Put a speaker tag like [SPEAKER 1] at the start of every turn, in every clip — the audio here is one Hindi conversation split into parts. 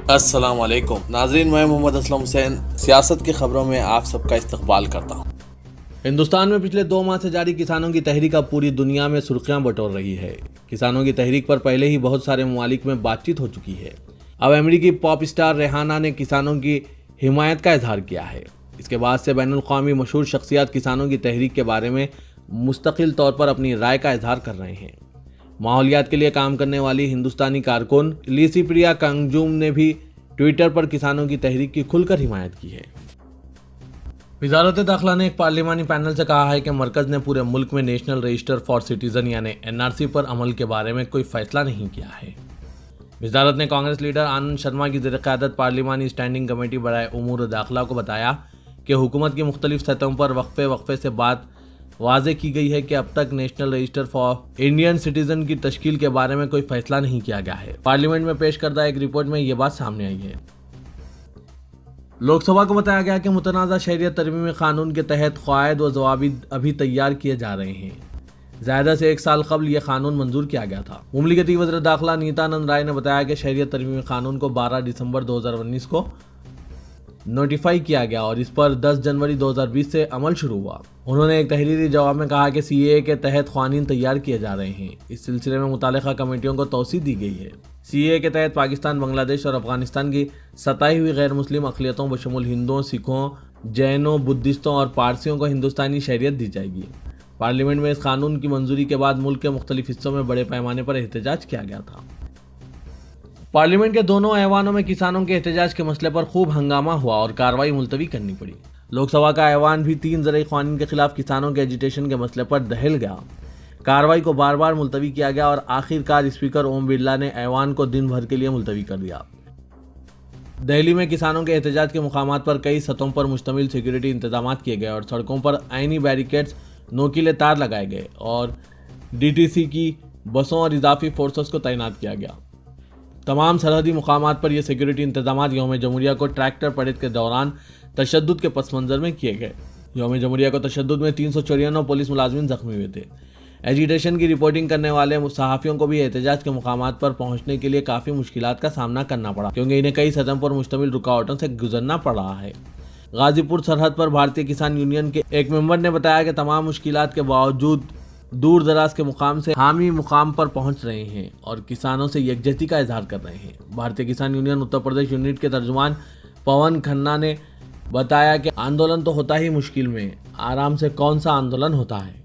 [SPEAKER 1] अस्सलाम वालेकुम नाज़रीन, मैं मोहम्मद असलम हुसैन सियासत की खबरों में आप सबका इस्तकबाल करता हूँ। हिंदुस्तान में पिछले 2 माह से जारी किसानों की तहरीक अब पूरी दुनिया में सुर्खियां बटोर रही है। किसानों की तहरीक पर पहले ही बहुत सारे ममालिक में बातचीत हो चुकी है। अब अमेरिकी पॉप स्टार रेहाना ने किसानों की हिमायत का इजहार किया है। इसके बाद से बैनुल-अक़वामी मशहूर शख्सियत किसानों की तहरीक के बारे में मुस्तकिल तौर पर अपनी राय का इजहार कर रहे हैं। माहौलियात के लिए काम करने वाली हिंदुस्तानी कारकुन लिसिप्रिया कांगजूम ने भी ट्विटर पर किसानों की तहरीक की खुलकर हिमायत की है। वज़ारत दाखिला ने एक पार्लिमानी पैनल से कहा है कि मरकज़ ने पूरे मुल्क में नेशनल रजिस्टर फॉर सिटीजन यानी NRC पर अमल के बारे में कोई फैसला नहीं किया है। वज़ारत ने कांग्रेस लीडर आनंद शर्मा की ज़ेर-क़यादत पार्लिमानी स्टैंडिंग कमेटी बराए उमूर दाखिला को बताया कि हुकूमत की मुख्तलिफ सतहों पर वक्फे से बात वाज़े की गई है कि अब तक national register for Indian citizen की तश्कील के बारे में कोई फैसला नहीं किया गया है। पार्लियामेंट में पेश करदा एक रिपोर्ट में ये बात सामने आई है। लोकसभा को बताया गया कि मुतनाज़ा शहरियत तरमीमी कानून के तहत क़वायद व ज़वाबित अभी तैयार किए जा रहे हैं। ज़्यादा से 1 साल कबल यह कानून मंजूर किया गया था। मुमलिकती वज़ीर दाखिला नीतानंद राय ने बताया कि शहरियत तरमीमी कानून को 12 दिसंबर 2019 को नोटिफाई किया गया और इस पर 10 जनवरी 2020 से अमल शुरू हुआ। उन्होंने एक तहरीरी जवाब में कहा कि CAA के तहत क़वानीन तैयार किए जा रहे हैं। इस सिलसिले में मुतालिका कमेटियों को तौसीह दी गई है। CAA के तहत पाकिस्तान, बांग्लादेश और अफगानिस्तान की सताई हुई गैर मुस्लिम अक़लियतों बशमूल हिंदुओं, सिखों, जैनों, बुद्धिस्टों और पारसियों को हिंदुस्तानी शहरियत दी जाएगी। पार्लियामेंट में इस कानून की मंजूरी के बाद मुल्क के मुख्तलिफ हिस्सों में बड़े पैमाने पर एहतजाज किया गया था। पार्लियामेंट के दोनों ऐवानों में किसानों के एहतजाज के मसले पर खूब हंगामा हुआ और कार्रवाई मुलतवी करनी पड़ी। लोकसभा का ऐवान भी 3 ज़रई क़वानीन के खिलाफ किसानों के एजिटेशन के मसले पर दहल गया। कार्रवाई को बार बार मुलतवी किया गया और आखिरकार स्पीकर ओम बिरला ने ऐवान को दिन भर के लिए मुलतवी कर दिया। दिल्ली में किसानों के एहतजाज के मुकामात पर कई सतहों पर मुश्तमिल सिक्योरिटी इंतजाम किए गए और सड़कों पर आईनी बैरिकेड्स, नोकीले तार लगाए गए और DTC की बसों और इजाफी फोर्सेस को तैनात किया गया। तमाम सरहदी मुकामात पर यह सिक्योरिटी इंतजाम यौम जमहूरिया को ट्रैक्टर परेड के दौरान तशद्दुद के पस मंज़र में किए गए। यौम जमहूरिया को तशद्दुद में 394 पुलिस मुलाजिम जख्मी हुए थे। एजिटेशन की रिपोर्टिंग करने वाले सहाफ़ियों को भी एहतजाज के मुकामात पर पहुंचने के लिए काफ़ी मुश्किलात का सामना करना पड़ा, क्योंकि इन्हें कई सतहों पर मुश्तमिल रुकावटों से गुजरना पड़ रहा है। गाजीपुर सरहद पर भारतीय किसान यूनियन के एक मेंबर ने बताया कि तमाम मुश्किलात के बावजूद दूर दराज के मुकाम से हामी मुकाम पर पहुंच रहे हैं और किसानों से यकजहती का इजहार कर रहे हैं। भारतीय किसान यूनियन उत्तर प्रदेश यूनिट के तर्जुमान पवन खन्ना ने बताया कि आंदोलन तो होता ही मुश्किल में, आराम से कौन सा आंदोलन होता है।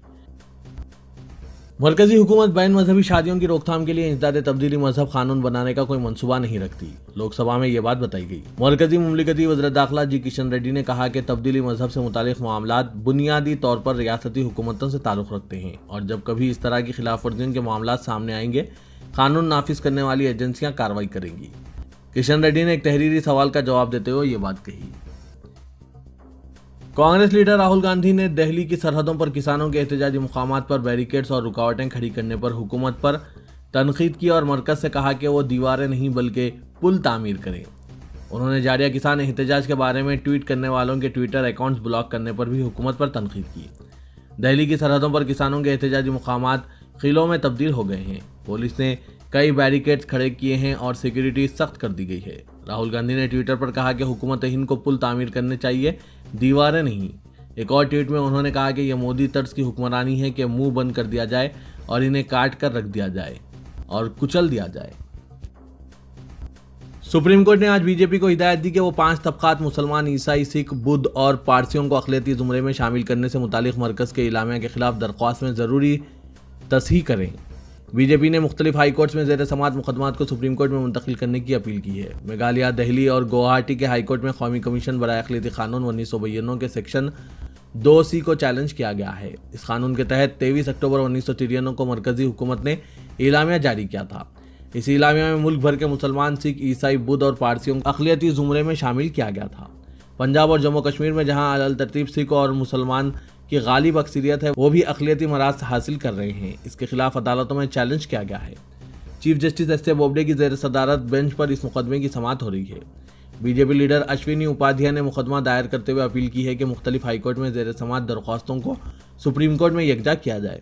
[SPEAKER 1] मरकजी हुकूमत बैन मजहबी शादियों की रोकथाम के लिए इंसदाद तब्दीली मजहब कानून बनाने का कोई मंसूबा नहीं रखती। लोकसभा में ये बात बताई गई। मरकजी मुमलिकती वज़ीर दाखिला जी किशन रेड्डी ने कहा कि तब्दीली मजहब से मुतालिक मामलात बुनियादी तौर पर रियासती हुकूमतों से ताल्लुक़ रखते हैं और जब कभी इस तरह की खिलाफ वर्जियों के मामलात सामने आएंगे, कानून नाफिज करने वाली एजेंसियां कार्रवाई करेंगी। किशन रेड्डी ने एक तहरीरी सवाल का जवाब देते हुए ये बात कही। कांग्रेस लीडर राहुल गांधी ने दिल्ली की सरहदों पर किसानों के एहतजाजी मुकामात पर बैरिकेड्स और रुकावटें खड़ी करने पर हुकूमत पर तनकीद की और मरकज़ से कहा कि वो दीवारें नहीं बल्कि पुल तामीर करें। उन्होंने जारिया किसान एहतजाज के बारे में ट्वीट करने वालों के ट्विटर अकाउंट्स ब्लॉक करने पर भी हुकूमत पर तनकीद की। दिल्ली की सरहदों पर किसानों के एहतजाजी मुकामात किलों में तब्दील हो गए हैं। पुलिस ने कई बैरिकेड्स खड़े किए हैं और सिक्योरिटी सख्त कर दी गई है। राहुल गांधी ने ट्विटर पर कहा कि हुकूमत हिंद को पुल तामीर करने चाहिए, दीवारें नहीं। एक और ट्वीट में उन्होंने कहा कि यह मोदी तर्ज की हुक्मरानी है कि मुंह बंद कर दिया जाए और इन्हें काट कर रख दिया जाए और कुचल दिया जाए। सुप्रीम कोर्ट ने आज बीजेपी को हिदायत दी कि वो 5 तबकात मुसलमान, ईसाई, सिख, बुद्ध और पारसियों को अक़लियती ज़ुमरे में शामिल करने से मुतालिक मरकज़ के इलामिया के खिलाफ दरख्वास्त में ज़रूरी तस्हीह करें। बीजेपी ने मुख्तलिफ हाई कोर्ट्स में ज़ेर समात मुकदमात को सुप्रीम कोर्ट में मुंतकिल करने की अपील की है। मेघालय, दिल्ली और गुवाहाटी के हाई कोर्ट में कौमी कमीशन बराए अक़लियती कानून 1992 के सेक्शन 2C को चैलेंज किया गया है। इस कानून के तहत 23 अक्टूबर 1993 को मरकजी हुकूमत ने इलामिया जारी किया था। इस इलामिया में मुल्क भर के मुसलमान, सिख, ईसाई, बुद्ध और पारसियों को अक़लियती ज़ुमरे में शामिल किया गया था। पंजाब और जम्मू कश्मीर में जहाँ अल तरतीब सिख और मुसलमान की गालिब अक्सरियत है, वो भी अक़लियती मराज हासिल कर रहे हैं। इसके खिलाफ अदालतों में चैलेंज किया गया है। Chief justice S A Bobde की ज़ेर सदारत बेंच पर इस मुकदमे की समाअत हो रही है। बीजेपी लीडर अश्विनी उपाध्याय ने मुकदमा दायर करते हुए अपील की है कि मुख्तलिफ हाईकोर्ट में ज़ेर समाअत दरख्वास्तों को सुप्रीम कोर्ट में यकजा किया जाए।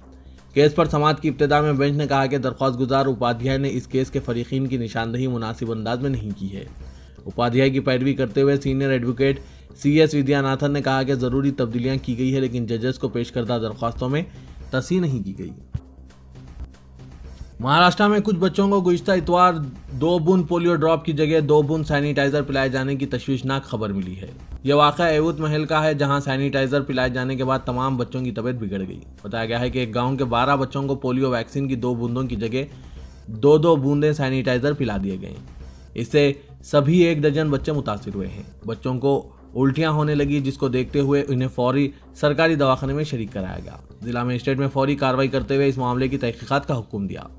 [SPEAKER 1] केस पर समाअत की इब्तिदा में बेंच ने कहा कि दरख्वास्त गुजार उपाध्याय ने इस केस के फरीकीन की निशानदेही मुनासिब अंदाज में नहीं की है। उपाध्याय की पैरवी करते हुए सीनियर एडवोकेट CS विद्यानाथन ने कहा कि जरूरी तब्दीलियां की गई है, लेकिन जजेस को पेश करदा दरख्वास्तों में तस्हीह नहीं की गई। महाराष्ट्र में कुछ बच्चों को गुज़िश्ता इतवार 2 बूंद पोलियो ड्रॉप की जगह 2 बूंद सैनिटाइजर पिलाए जाने की तशवीशनाक खबर मिली है। यह वाक़या एवुत महल का है, जहां सैनिटाइजर पिलाए जाने के बाद तमाम बच्चों की तबीयत बिगड़ गई। बताया गया है कि एक गांव के 12 बच्चों को पोलियो वैक्सीन की 2 बूंदों की जगह 2-2 बूंदें सैनिटाइजर पिला दिए गए। इससे सभी 1 दर्जन बच्चे मुतासिर हुए हैं। बच्चों को उल्टियां होने लगी, जिसको देखते हुए उन्हें फौरी सरकारी दवाखाने में शरीक कराया गया। जिला मजिस्ट्रेट में फौरी कार्रवाई करते हुए इस मामले की तहकीकात का हुक्म दिया।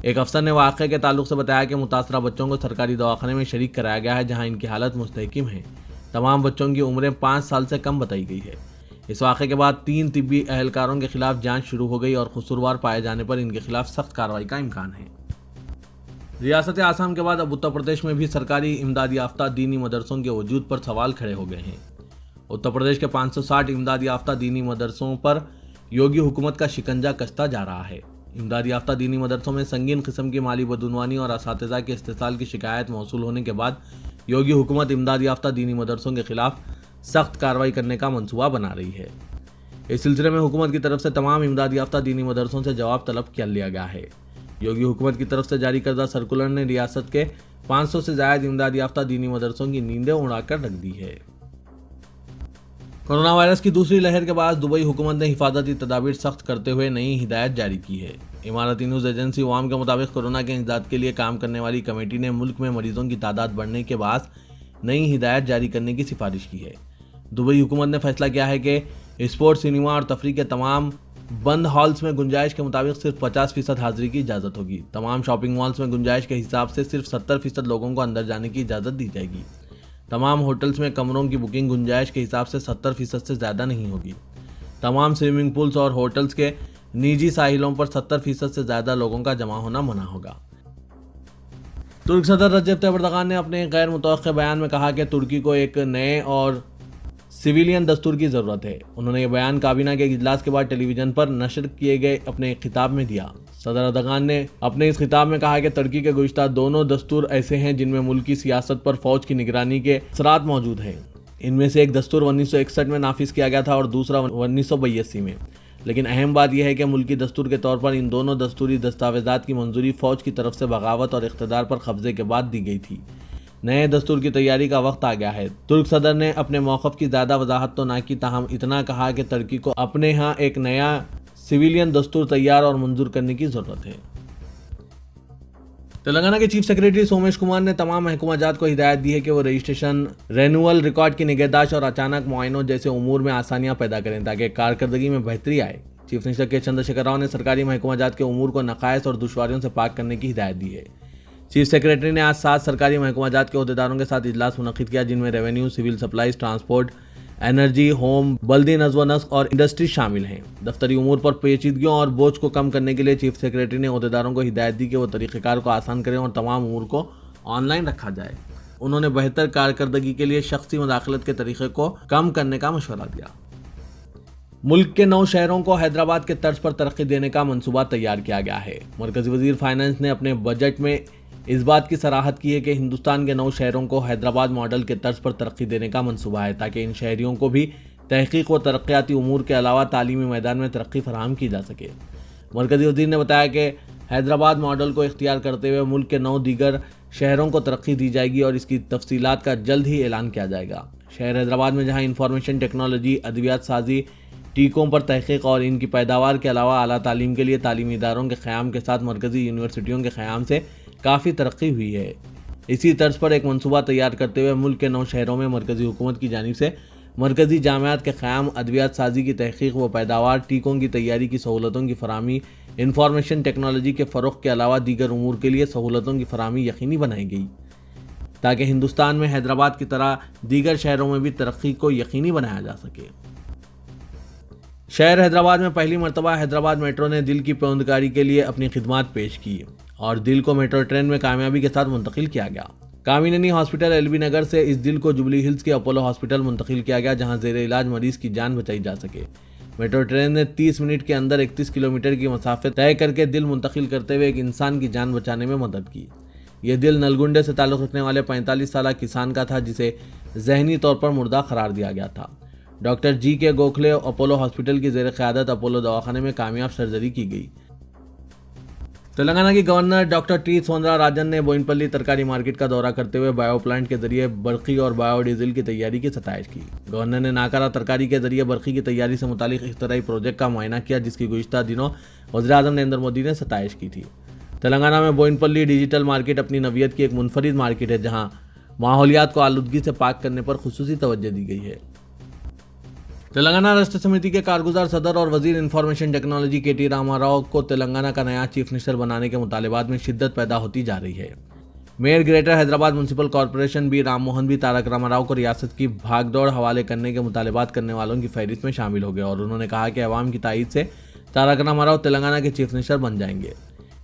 [SPEAKER 1] एक अफसर ने वाक़े के ताल्लुक से बताया कि मुतासरा बच्चों को सरकारी दवाखाने में शरीक कराया गया है, जहां इनकी हालत मुस्तहकिम है। तमाम बच्चों की उम्रें 5 साल से कम बताई गई है। इस वाक़े के बाद 3 तिब्बी एहलकारों के खिलाफ जांच शुरू हो गई और कसूरवार पाए जाने पर इनके खिलाफ सख्त कार्रवाई का इम्कान है। रियासत आसाम के बाद अब उत्तर प्रदेश में भी सरकारी इमदाद याफ्ता दीनी मदरसों के वजूद पर सवाल खड़े हो गए हैं। उत्तर प्रदेश के 560 इमदाद याफ्ता दीनी मदरसों पर योगी हुकूमत का शिकंजा कसता जा रहा है। इमदाद याफ्ता दीनी मदरसों में संगीन किस्म की माली बदउनवानी और असातिज़ा के इस्तेसाल की शिकायत मौसूल होने के बाद योगी हुकूमत इमदाद याफ्ता दीनी मदरसों के खिलाफ सख्त कार्रवाई करने का मंसूबा बना रही है। इस सिलसिले में हुकूमत की तरफ से तमाम इमदाद याफ्ता दीनी मदरसों से जवाब तलब कर लिया गया है। योगी हुकूमत की तरफ से जारी करदा सर्कुलर ने रियासत के 500 से ज़ायद इमदाद याफ्ता दीनी मदरसों की नींदें उड़ाकर रख दी है। कोरोना वायरस की दूसरी लहर के बाद दुबई हुकूमत ने हिफाजती तदाबीर सख्त करते हुए नई हिदायत जारी की है। इमारती न्यूज़ एजेंसी वाम के मुताबिक कोरोना के इंसदाद के लिए काम करने वाली कमेटी ने मुल्क में मरीजों की तादाद बढ़ने के बाद नई हिदायत जारी करने की सिफारिश की है। दुबई हुकूमत ने फैसला किया है कि स्पोर्ट्स, सिनेमा और तफरीह के तमाम बंद हॉल्स में गुंजाइश के मुताबिक सिर्फ 50% हाजिरी की इजाज़त होगी। तमाम शॉपिंग मॉल्स में गुंजाइश के हिसाब से सिर्फ 70% लोगों को अंदर जाने की इजाज़त दी जाएगी। तमाम होटल्स में कमरों की बुकिंग गुंजाइश के हिसाब से 70% से ज़्यादा नहीं होगी। तमाम स्विमिंग पूल्स और होटल्स के निजी साहिलों पर 70% से ज़्यादा लोगों का जमा होना मना होगा। तुर्क सदर रजब तैयब एर्दोगान ने अपने गैर मुतवक्किल बयान में कहा कि तुर्की को एक नए और सिविलियन दस्तूर की ज़रूरत है। उन्होंने ये बयान काबीना के इजलास के बाद टेलीविज़न पर नशर किए गए अपने खिताब में दिया। सदर एर्दोगान ने अपने इस खिताब में कहा कि तुर्की के गुज़िश्ता दोनों दस्तूर ऐसे हैं जिनमें मुल्की सियासत पर फ़ौज की निगरानी के असरात मौजूद हैं। इनमें से एक दस्तूर 1961 में नाफिज किया गया था और दूसरा 1982 में। लेकिन अहम बात यह है कि मुल्की दस्तूर के तौर पर इन दोनों दस्तूरी दस्तावेज़ात की मंजूरी फ़ौज की तरफ से बगावत और इख्तिदार पर कब्जे के बाद दी गई थी। नए दस्तूर की तैयारी का वक्त आ गया है। तुर्क सदर ने अपने मौक़िफ़ की ज़्यादा वजाहत तो ना की, ताहम इतना कहा कि तुर्की को अपने यहाँ एक नया सिविलियन दस्तूर तैयार और मंजूर करने की ज़रूरत है। तेलंगाना के चीफ सेक्रेटरी सोमेश कुमार ने तमाम महकूमाजात को हिदायत दी है कि वो रजिस्ट्रेशन, रेन्यूअल, रिकॉर्ड की निगहदाश्त और अचानक मुआयनों जैसे उमूर में आसानियां पैदा करें ताकि कारकर्दगी में बेहतरी आए। चीफ मिनिस्टर के चंद्रशेखर राव ने सरकारी महकूमाजात के उमूर को नकायस और दुश्वारियों से पाक करने की हिदायत दी है। चीफ सेक्रेटरी ने आज 7 सरकारी महकूमाजात के अहदेदारों के साथ इजलास मुनक़िद किया, जिनमें revenue, civil supplies, transport, energy, home, बल्दी नज़्म व नस्क और इंडस्ट्री शामिल हैं। दफ्तरी उमूर पर पेचीदगियों और बोझ को कम करने के लिए चीफ सेक्रेटरी ने अहदेदारों को हिदायत दी कि वो तरीक़ेकार को आसान करें और तमाम उमूर को ऑनलाइन रखा जाए। उन्होंने बेहतर कारकर्दगी के लिए शख्सी मुदाखलत के तरीक़े को कम करने का मशवरा दिया। मुल्क के 9 शहरों को हैदराबाद के तर्ज पर तरक्की देने का मंसूबा तैयार किया गया है। मरकज़ी वज़ीर फाइनेंस ने अपने बजट में इस बात की सराहत की है कि हिंदुस्तान के 9 शहरों को हैदराबाद मॉडल के तर्ज पर तरक्की देने का मंसूबा है, ताकि इन शहरियों को भी तहकीक व तरक्याती उमूर के अलावा तालीमी मैदान में तरक्की फराहम की जा सके। मरकज़ी वज़ीर ने बताया कि हैदराबाद मॉडल को इख्तियार करते हुए मुल्क के 9 दीगर शहरों को तरक्की दी जाएगी और इसकी तफसीलात का जल्द ही ऐलान किया जाएगा। शहर हैदराबाद में जहाँ इंफॉर्मेशन टेक्नोलॉजी, अद्वियात साजी, टीकों पर तहकीक और इनकी पैदावार के अलावा आला तालीम के लिए तालीमी इदारों के क़याम के साथ मरकज़ी यूनिवर्सिटियों के क़याम से काफ़ी तरक्की हुई है। इसी तर्ज पर एक मंसूबा तैयार करते हुए मुल्क के 9 शहरों में मरकज़ी हुकूमत की जानिब से मरकज़ी जामियात के क़याम, अद्वियात साजी की तहकीक व पैदावार, टीकों की तैयारी की सहूलतों की फराहमी, इंफॉर्मेशन टेक्नोलॉजी के फ़रोग़ के अलावा दीगर उमूर के लिए सहूलतों की फराहमी यकीनी बनाई गई, ताकि हिंदुस्तान में हैदराबाद की तरह दीगर शहरों में भी तरक्की को यकीनी बनाया जा सके। शहर हैदराबाद में पहली मरतबा हैदराबाद मेट्रो ने दिल की पेवंदकारी के लिए अपनी खिदमात पेश की और दिल को मेट्रो ट्रेन में कामयाबी के साथ मुंतकिल किया गया। कामिनी हॉस्पिटल एलबी नगर से इस दिल को जुबली हिल्स के अपोलो हॉस्पिटल मुंतकिल किया गया, जहां ज़ेर इलाज मरीज की जान बचाई जा सके। मेट्रो ट्रेन ने 30 मिनट के अंदर 31 किलोमीटर की मसाफत तय करके दिल मुंतकिल करते हुए एक इंसान की जान बचाने में मदद की। ये दिल नलगुंडे से ताल्लुक़ रखने वाले 45 साल किसान का था, जिसे जहनी तौर पर मुर्दा करार दिया गया था। डॉक्टर जी के गोखले अपोलो हॉस्पिटल की ज़ेर क़यादत अपोलो दवाखाने में कामयाब सर्जरी की गई। तेलंगाना की गवर्नर डॉक्टर टी सौंदरराजन ने बोयिनपल्ली तरकारी मार्केट का दौरा करते हुए बायो प्लांट के जरिए बर्क़ी और बायोडीजल की तैयारी की सताइश की। गवर्नर ने नाकारा तरकारी के जरिए बर्क़ी की तैयारी से मुतालिक इख्तराई प्रोजेक्ट का मुआयना किया, जिसकी गुज़िश्ता दिनों वज़ीर-ए-आज़म नरेंद्र मोदी ने सताइश की थी। तेलंगाना में बोयिनपल्ली डिजिटल मार्केट अपनी नवियत की एक मुनफरिद मार्केट है, जहाँ माहौलियात को आलूदगी से पाक करने पर खुसूसी तवज्जो दी गई है। तेलंगाना राष्ट्र समिति के कारगुजार सदर और वजीर इंफॉर्मेशन टेक्नोलॉजी के.टी. रामाराव को तेलंगाना का नया चीफ मिनिस्टर बनाने के मुतालिबात में शिद्दत पैदा होती जा रही है। Mayor greater Hyderabad municipal corporation B Rammohan भी तारक रामाराव को रियासत की भागदौड़ हवाले करने के मुतालिबात करने वालों की फहरिस्त में शामिल हो गए और उन्होंने कहा कि अवाम की तायीद से तारक रामाराव तेलंगाना के चीफ मिनिस्टर बन जाएंगे।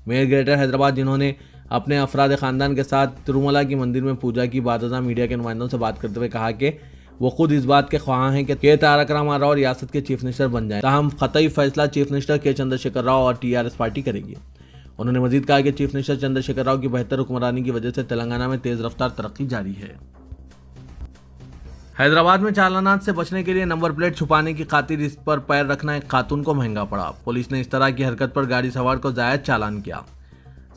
[SPEAKER 1] मेयर ग्रेटर हैदराबाद, जिन्होंने अपने अफराद खानदान के साथ तिरुमला की मंदिर में पूजा की, बाद मीडिया के नुमाइंदों से बात करते हुए कहा कि वो खुद इस बात के ख्वाह हैं कि तारक रामाराव रियासत के चीफ मिनिस्टर बन जाएं। ताहम क़तई फैसला चीफ मिनिस्टर के चंद्रशेखर राव और टीआरएस पार्टी करेगी। उन्होंने मजीद कहा कि चीफ मिनिस्टर चंद्रशेखर राव की बेहतर हुक्मरानी की वजह से तेलंगाना में तेज रफ्तार तरक्की जारी है। हैदराबाद में चालानात से बचने के लिए नंबर प्लेट छुपाने की खातिर इस पर पैर रखना एक खातून को महंगा पड़ा। पुलिस ने इस तरह की हरकत पर गाड़ी सवार को जायज चालान किया।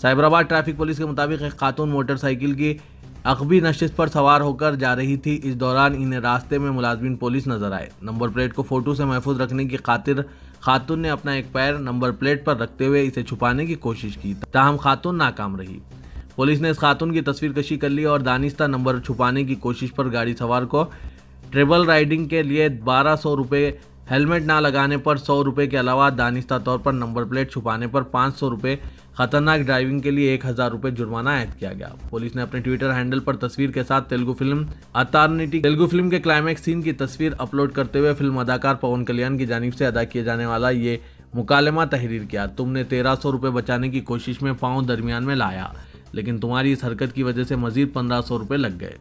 [SPEAKER 1] साइबराबाद ट्रैफिक पुलिस के मुताबिक एक खातून मोटरसाइकिल की अकबी नशिस्त पर सवार होकर जा रही थी। इस दौरान इन्हें रास्ते में मुलाजमीन पुलिस नजर आए। नंबर प्लेट को फोटो से महफूज रखने की खातिर खातून ने अपना एक पैर नंबर प्लेट पर रखते हुए इसे छुपाने की कोशिश की, ताहम खातून नाकाम रही। पुलिस ने इस खातून की तस्वीर कशी कर ली और दानिस्ता नंबर छुपाने की कोशिश पर गाड़ी सवार को ट्रिपल राइडिंग के लिए 1200 रुपये, हेलमेट ना लगाने पर 100 रुपये के अलावा दानिस्ता तौर पर नंबर प्लेट छुपाने पर 500 रुपये, खतरनाक ड्राइविंग के लिए 1000 रुपये जुर्माना आयद किया गया। पुलिस ने अपने ट्विटर हैंडल पर तस्वीर के साथ तेलुगु फिल्म अतारनिटी के क्लाइमैक्स सीन की तस्वीर अपलोड करते हुए फिल्म अदाकार पवन कल्याण की जानिब से अदा किए जाने वाला ये मुकालमा तहरीर किया। तुमने 1300 रुपये बचाने की कोशिश में पाँव दरमियान में लाया, लेकिन तुम्हारी इस हरकत की वजह से मजीद 1500 रुपये लग गए।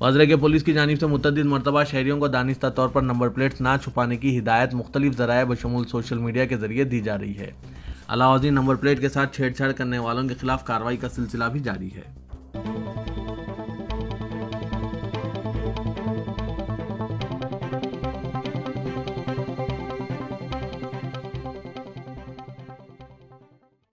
[SPEAKER 1] वज़रे के पुलिस की जानिब से मुतअद्दिद मरतबा शहरियों को दानिस्ता तौर पर नंबर प्लेट्स ना छुपाने की हिदायत मुख्तलिफ ज़राए बशमूल सोशल मीडिया के जरिए दी जा रही है। अलावा नंबर प्लेट के साथ छेड़छाड़ करने वालों के खिलाफ कार्रवाई का सिलसिला भी जारी है।